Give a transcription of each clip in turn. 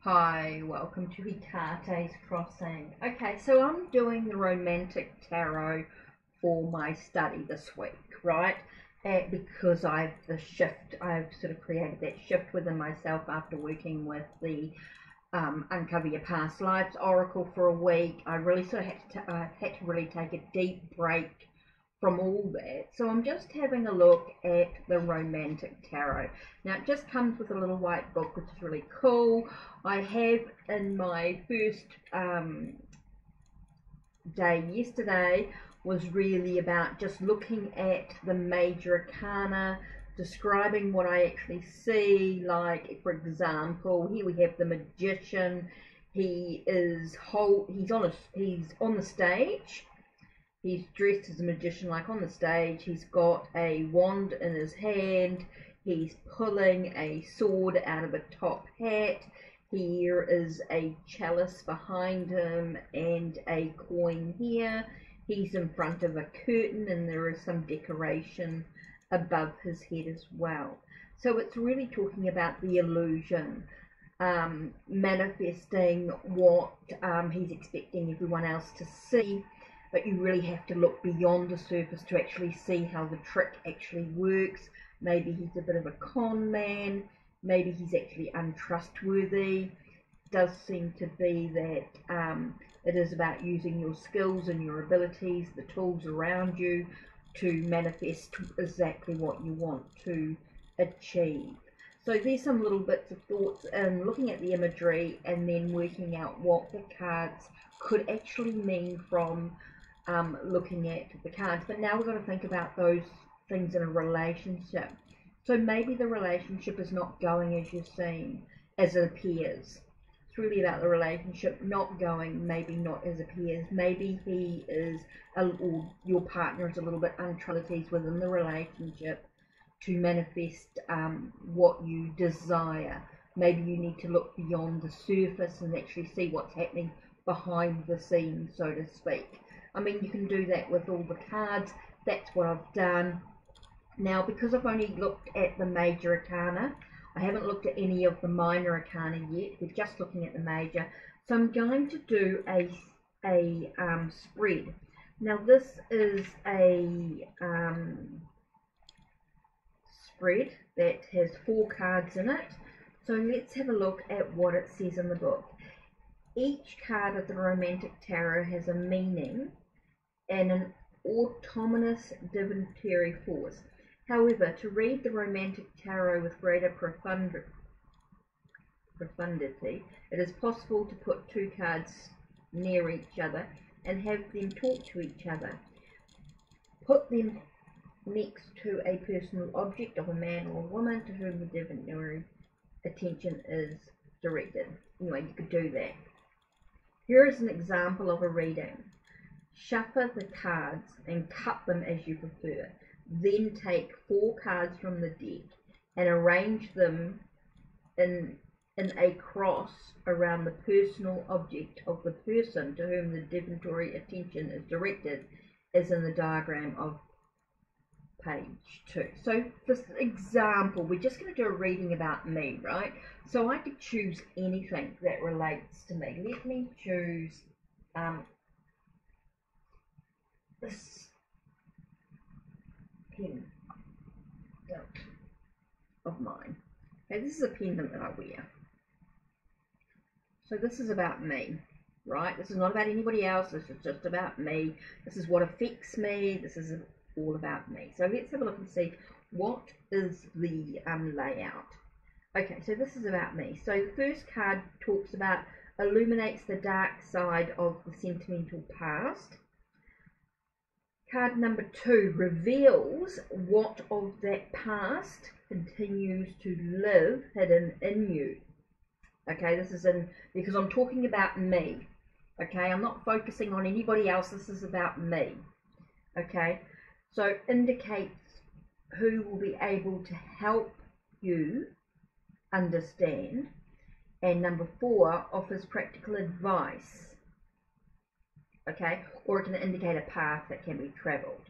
Hi, welcome to HeKate's Crossing. Okay, so I'm doing the Romantic Tarot for my study this week, right? Because I've sort of created that shift within myself after working with the Uncover Your Past Lives Oracle for a week. I really sort of had to really take a deep break from all that. So I'm just having a look at the Romantic Tarot. Now it just comes with a little white book, which is really cool. I have in my first day yesterday was really about just looking at the Major Arcana, describing what I actually see. Like, for example, here we have the Magician. He's on the stage. He's dressed as a magician, like on the stage. He's got a wand in his hand. He's pulling a sword out of a top hat. Here is a chalice behind him and a coin here. He's in front of a curtain and there is some decoration above his head as well. So it's really talking about the illusion, manifesting what he's expecting everyone else to see. But you really have to look beyond the surface to actually see how the trick actually works. Maybe he's a bit of a con man. Maybe he's actually untrustworthy. It does seem to be that it is about using your skills and your abilities, the tools around you, to manifest exactly what you want to achieve. So there's some little bits of thoughts in looking at the imagery and then working out what the cards could actually mean from looking at the cards. But now we're going to think about those things in a relationship. So maybe the relationship is not going as you've seen, as it appears. It's really about the relationship not going, maybe not as it appears. Maybe he is, or your partner is a little bit untrustworthy within the relationship to manifest what you desire. Maybe you need to look beyond the surface and actually see what's happening behind the scenes, so to speak. I mean, you can do that with all the cards. That's what I've done. Now, because I've only looked at the Major Arcana, I haven't looked at any of the Minor Arcana yet. We're just looking at the Major. So I'm going to do a spread. Now, this is a spread that has 4 cards in it. So let's have a look at what it says in the book. Each card of the Romantic Tarot has a meaning and an autonomous divinatory force. However, to read the Romantic Tarot with greater profundity, it is possible to put 2 cards near each other and have them talk to each other. Put them next to a personal object of a man or a woman to whom the divinatory attention is directed. Anyway, you could do that. Here is an example of a reading. Shuffle the cards and cut them as you prefer. Then take 4 cards from the deck and arrange them in a cross around the personal object of the person to whom the divinatory attention is directed, as in the diagram of page 2. So this example, we're just going to do a reading about me, right? So I could choose anything that relates to me. Let me choose this pendant of mine. Okay, this is a pendant that I wear. So this is about me, right? This is not about anybody else. This is just about me. This is what affects me. This is all about me. So let's have a look and see what is the layout. Okay, so this is about me. So the first card talks about illuminates the dark side of the sentimental past. Card number 2 reveals what of that past continues to live hidden in you. Okay, this is because I'm talking about me. Okay, I'm not focusing on anybody else. This is about me. Okay, so indicates who will be able to help you understand. And number 4 offers practical advice. Okay, or it can indicate a path that can be travelled.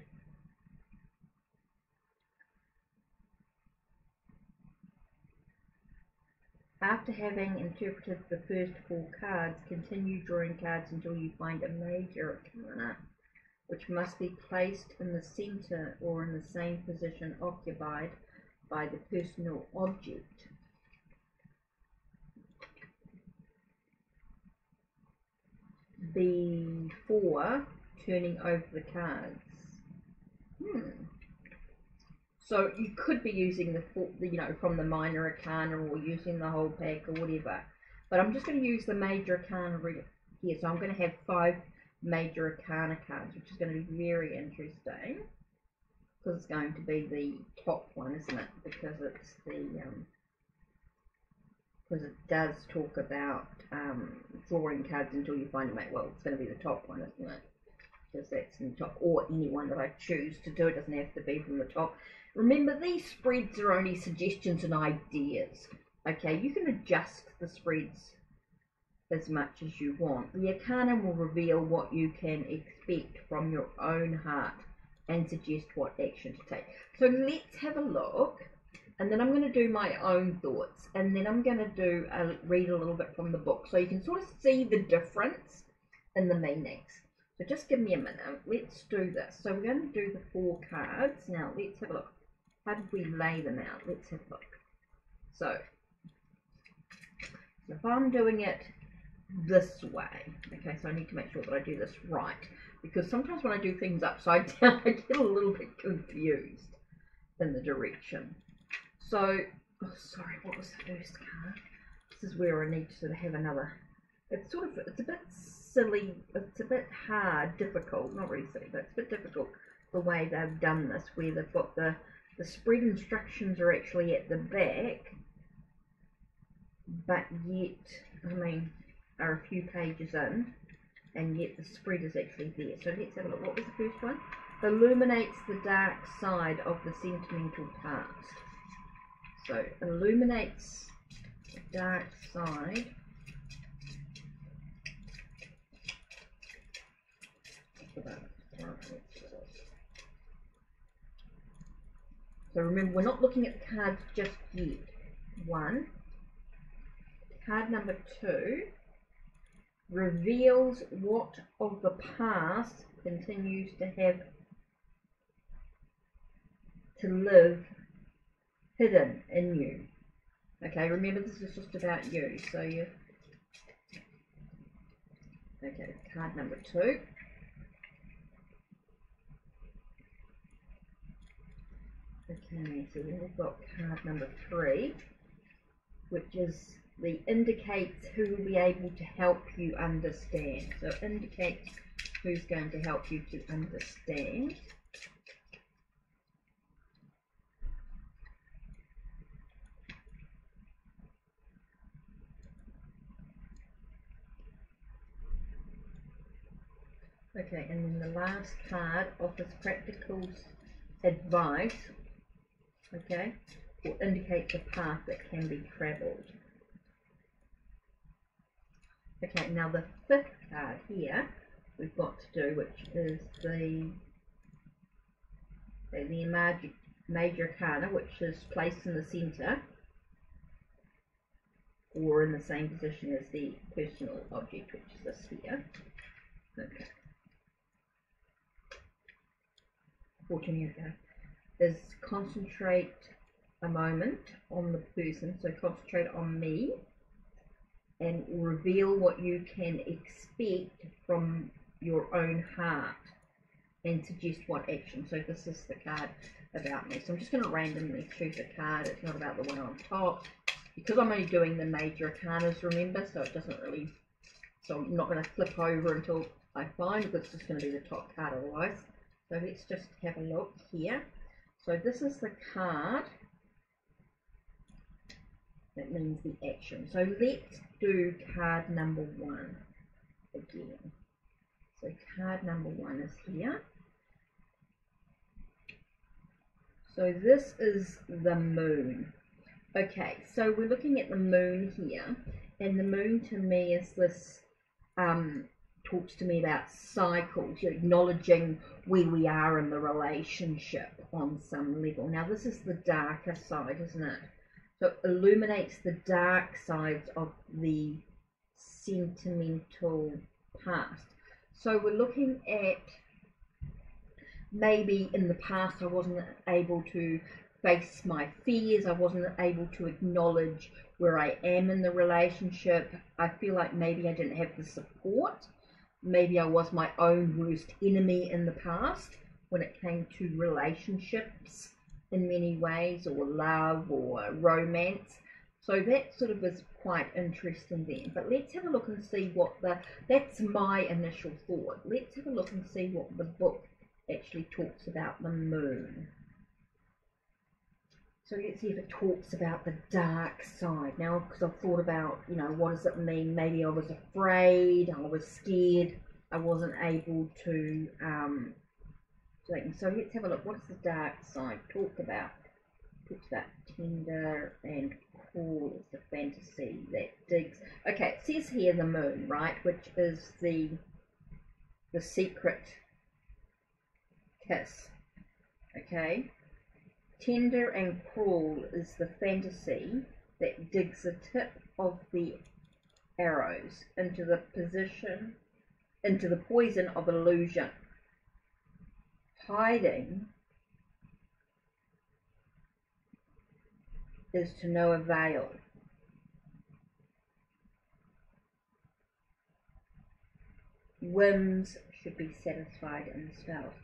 After having interpreted the first 4 cards, continue drawing cards until you find a Major Arcana, which must be placed in the center or in the same position occupied by the personal object. Before turning over the cards. So you could be using the from the Minor Arcana, or using the whole pack or whatever. But I'm just going to use the Major Arcana here. So I'm going to have 5 Major Arcana cards, which is going to be very interesting, because it's going to be the top one, isn't it? Because it's the because it does talk about drawing cards until you find a mate. Well, it's going to be the top one, isn't it? Because that's in the top, or any one that I choose to do. It doesn't have to be from the top. Remember, these spreads are only suggestions and ideas. Okay, you can adjust the spreads as much as you want. The Arcana will reveal what you can expect from your own heart and suggest what action to take. So let's have a look, and then I'm going to do my own thoughts, and then I'm going to read a little bit from the book, so you can sort of see the difference in the meanings. So just give me a minute. Let's do this. So we're going to do the 4 cards. Now let's have a look. How did we lay them out? Let's have a look. So if I'm doing it this way, okay, so I need to make sure that I do this right, because sometimes when I do things upside down, I get a little bit confused in the direction. So, oh sorry, what was the first card? This is where I need to sort of have another, it's a bit silly, it's a bit hard, difficult, not really silly, but it's a bit difficult the way they've done this, where they've got the spread instructions are actually at the back, but yet, I mean, are a few pages in, and yet the spread is actually there. So let's have a look. What was the first one? Illuminates the dark side of the sentimental past. So illuminates the dark side of the So remember, we're not looking at the cards just yet. 1. Card number 2 reveals what of the past continues to have to live hidden in you. Okay, remember this is just about you. So you. Okay, card number 2. Okay, so then we've got card number 3, which is indicates who will be able to help you understand. So indicates who's going to help you to understand. Okay, and then the last card offers practical advice, okay, or indicates a path that can be travelled. Okay, now the 5th card here we've got to do, which is the Major Arcana, which is placed in the centre or in the same position as the personal object, which is this here. Okay. 14 years ago. Is concentrate a moment on the person, so concentrate on me, and reveal what you can expect from your own heart and suggest what action. So this is the card about me. So I'm just going to randomly choose a card. It's not about the one on top, because I'm only doing the Major Arcanas, remember, so it doesn't really, so I'm not going to flip over until I find, because it's just going to be the top card otherwise. So let's just have a look here. So this is the card that means the action. So let's do card number 1 again. So card number 1 is here. So this is the moon. Okay, so we're looking at the moon here, and the moon to me is this, talks to me about cycles, you're acknowledging where we are in the relationship on some level. Now this is the darker side, isn't it? So it illuminates the dark sides of the sentimental past. So we're looking at maybe in the past I wasn't able to face my fears, I wasn't able to acknowledge where I am in the relationship. I feel like maybe I didn't have the support. Maybe I was my own worst enemy in the past when it came to relationships in many ways, or love or romance. So that sort of is quite interesting then. But let's have a look and see what that's my initial thought. Let's have a look and see what the book actually talks about the moon. So let's see if it talks about the dark side. Now, because I've thought about, you know, what does it mean? Maybe I was afraid, I was scared, I wasn't able to, so let's have a look. What does the dark side talk about? It talks about tender and cruel is the fantasy that digs. Okay, it says here the moon, right, which is the secret kiss. Okay. Tender and cruel is the fantasy that digs the tip of the arrows into the poison of illusion. Hiding is to no avail. Whims should be satisfied in spells.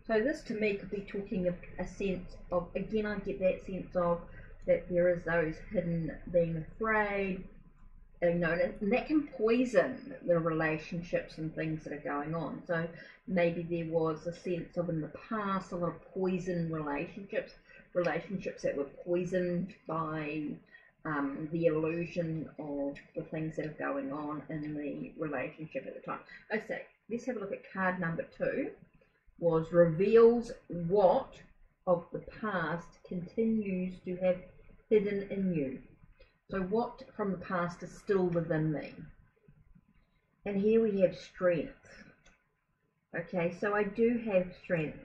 So this to me could be talking of a sense of, again, I get that sense of that there is those hidden being afraid, you know, and that can poison the relationships and things that are going on. So maybe there was a sense of in the past a lot of poisoned relationships that were poisoned by the illusion of the things that are going on in the relationship at the time. Okay, let's have a look at card number 2. Was reveals what of the past continues to have hidden in you. So what from the past is still within me. And here we have strength. Okay, so I do have strength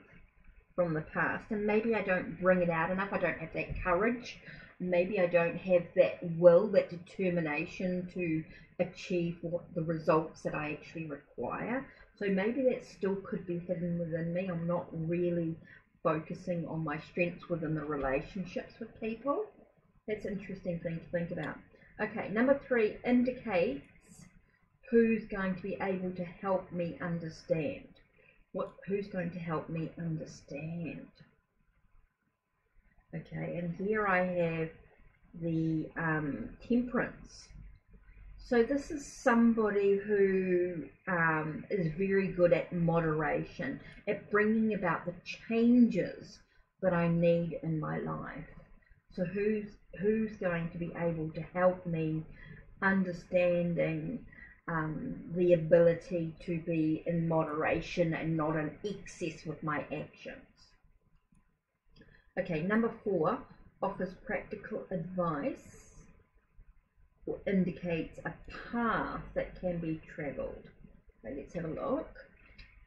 from the past, and maybe I don't bring it out enough. I don't have that courage. Maybe I don't have that will, that determination to achieve the results that I actually require. So maybe that still could be hidden within me. I'm not really focusing on my strengths within the relationships with people. That's an interesting thing to think about. Okay, number 3 indicates who's going to be able to help me understand. Who's going to help me understand? Okay, and here I have the Temperance. So this is somebody who is very good at moderation, at bringing about the changes that I need in my life. So who's going to be able to help me understanding the ability to be in moderation and not in excess with my actions. Okay, number 4 offers practical advice or indicates a path that can be travelled. So let's have a look.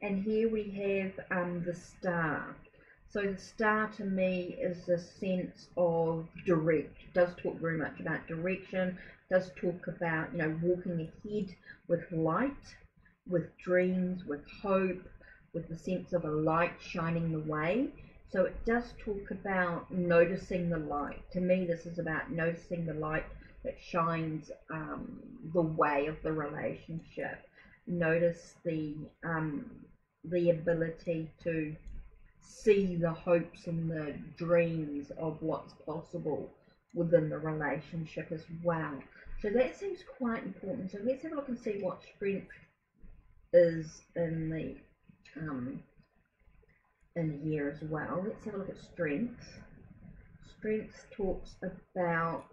And here we have the star. So the star to me is a sense of does talk very much about direction, does talk about, you know, walking ahead with light, with dreams, with hope, with the sense of a light shining the way. So it does talk about noticing the light. To me, this is about noticing the light that shines the way of the relationship. Notice the ability to see the hopes and the dreams of what's possible within the relationship as well. So that seems quite important. So let's have a look and see what strength is in the in here as well. Let's have a look at strength. Strength talks about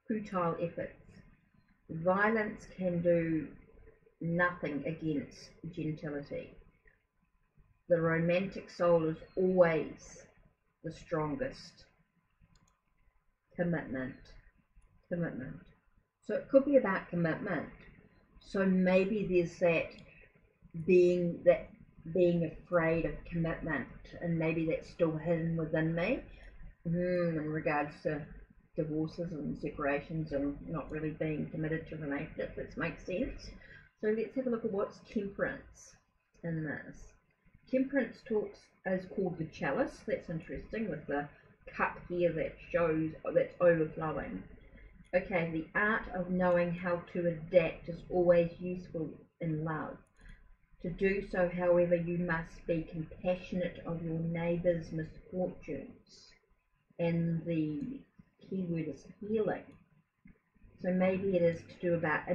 futile efforts. Violence can do nothing against gentility. The romantic soul is always the strongest. Commitment. So it could be about commitment. So maybe there's that being that being afraid of commitment, and maybe that's still hidden within me in regards to divorces and separations and not really being committed to relationships. That makes sense. So let's have a look at what's temperance in this. Temperance talks is called the chalice. That's interesting, with the cup here that shows that's overflowing. Okay, the art of knowing how to adapt is always useful in love. To do so, however, you must be compassionate of your neighbour's misfortunes. And the keyword is healing. So maybe it is to do about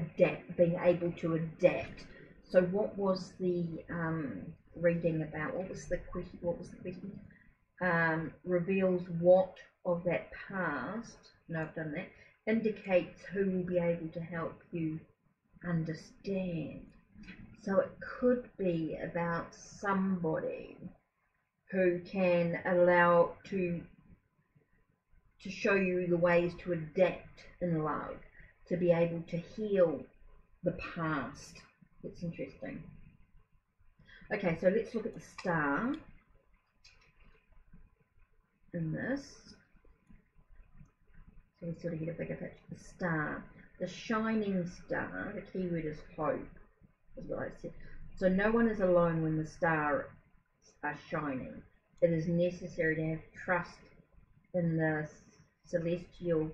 being able to adapt. So what was the reading about? What was the question? Reveals what of that past, no, I've done that, indicates who will be able to help you understand. So it could be about somebody who can allow to show you the ways to adapt in love, to be able to heal the past. It's interesting. Okay, so let's look at the star in this. So we sort of get a bigger picture. The star, the shining star, the keyword is hope, is what I said. So no one is alone when the stars are shining. It is necessary to have trust in the celestial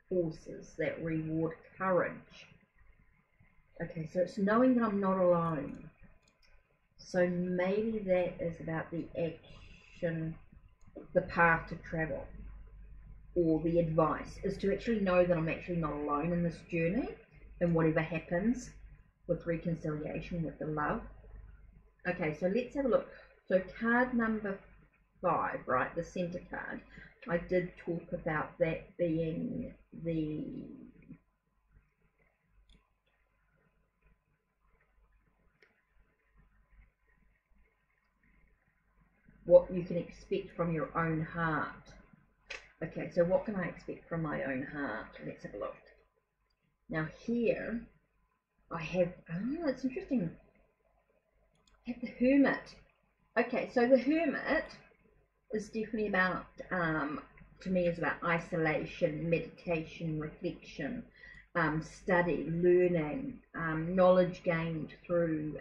forces that reward courage. Okay, so it's knowing that I'm not alone. So maybe that is about the action, the path to travel, or the advice is to actually know that I'm actually not alone in this journey, and whatever happens with reconciliation, with the love. Okay, so let's have a look. So card number 5, right, the center card, I did talk about that being what you can expect from your own heart. Okay, so what can I expect from my own heart? Let's have a look. Now here I have, oh, it's interesting, I have the Hermit. Okay, so the Hermit is definitely about, to me, is about isolation, meditation, reflection, study, learning, knowledge gained through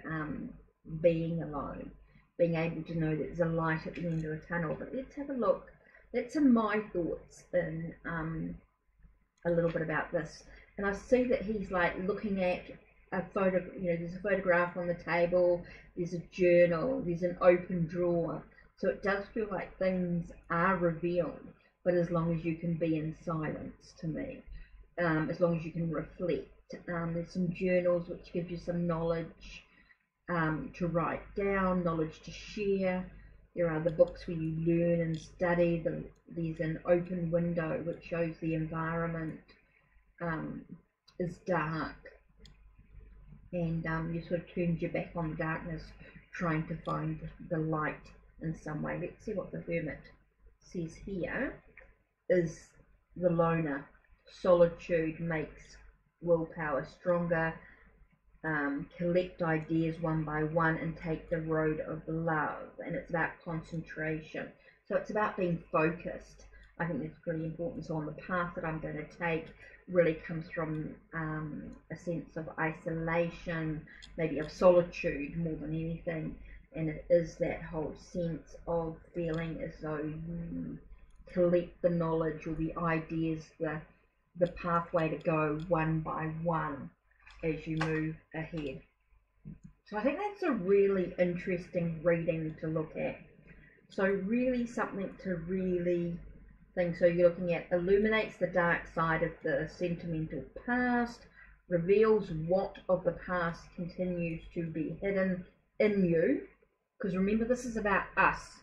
being alone, being able to know that there's a light at the end of the tunnel. But let's have a look. That's in my thoughts in a little bit about this. And I see that he's like looking at a photo, you know, there's a photograph on the table, there's a journal, there's an open drawer. So it does feel like things are revealed, but as long as you can be in silence, to me, as long as you can reflect. There's some journals which give you some knowledge to write down, knowledge to share. There are the books where you learn and study. There's an open window which shows the environment is dark, and you sort of turns your back on the darkness, trying to find the light in some way. Let's see what the Hermit says here. Is the loner. Solitude makes willpower stronger. Collect ideas one by one and take the road of love. And it's about concentration. So it's about being focused. I think that's really important. So on the path that I'm going to take really comes from a sense of isolation, maybe of solitude more than anything. And it is that whole sense of feeling as though you collect the knowledge or the ideas, the pathway to go one by one as you move ahead. So I think that's a really interesting reading to look at. So really something to really think. So you're looking at illuminates the dark side of the sentimental past, reveals what of the past continues to be hidden in you. Because remember, this is about us.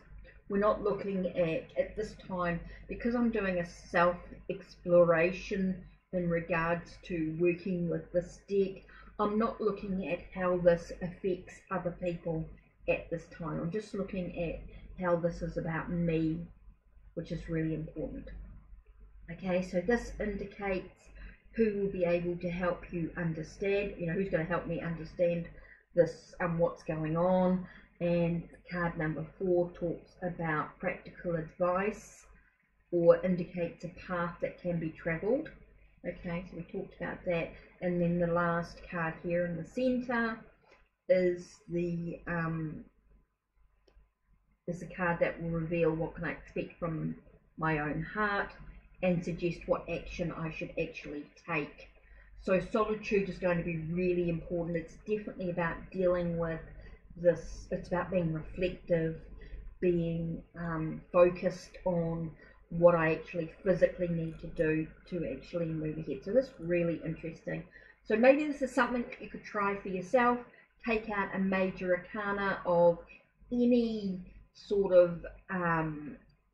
We're not looking at this time, because I'm doing a self-exploration in regards to working with this deck. I'm not looking at how this affects other people at this time. I'm just looking at how this is about me, which is really important. Okay, so this indicates who will be able to help you understand, you know, who's going to help me understand this what's going on. And card number 4 talks about practical advice, or indicates a path that can be travelled. Okay, so we talked about that. And then the last card here in the centre is the card that will reveal what can I expect from my own heart and suggest what action I should actually take. So solitude is going to be really important. It's definitely about dealing with this. It's about being reflective, being focused on what I actually physically need to do to actually move ahead. So this is really interesting. So maybe this is something that you could try for yourself. Take out a Major Arcana of any sort of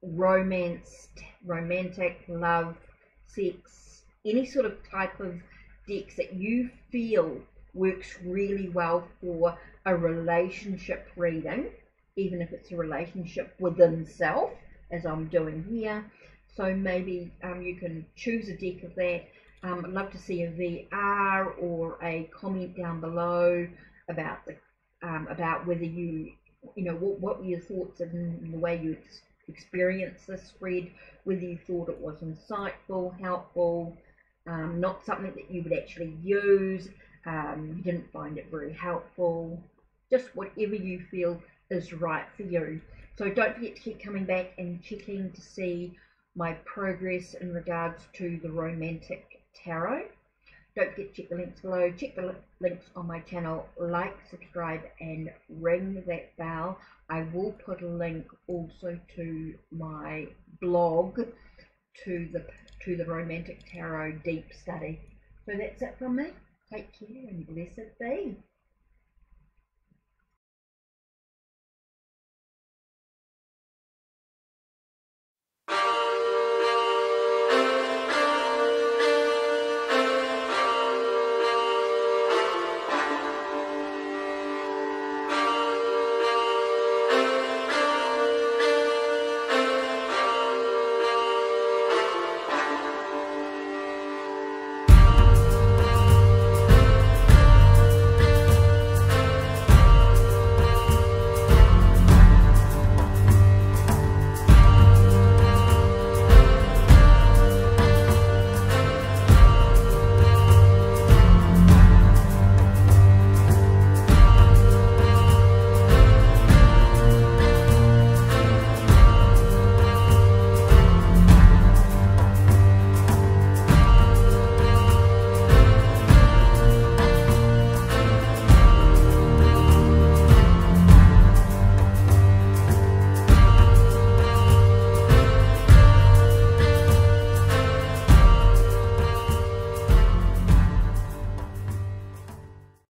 romance, romantic, love, sex, any sort of type of decks that you feel works really well for a relationship reading, even if it's a relationship within self, as I'm doing here. So maybe you can choose a deck of that. I'd love to see a VR or a comment down below about the about whether you know what were your thoughts and the way you experienced this spread, whether you thought it was insightful, helpful, not something that you would actually use, you didn't find it very helpful, just whatever you feel is right for you. So don't forget to keep coming back and checking to see my progress in regards to the Romantic Tarot. Don't forget to check the links below, check the links on my channel, like, subscribe and ring that bell. I will put a link also to my blog to the Romantic Tarot deep study. So that's it from me. Take care and blessed be.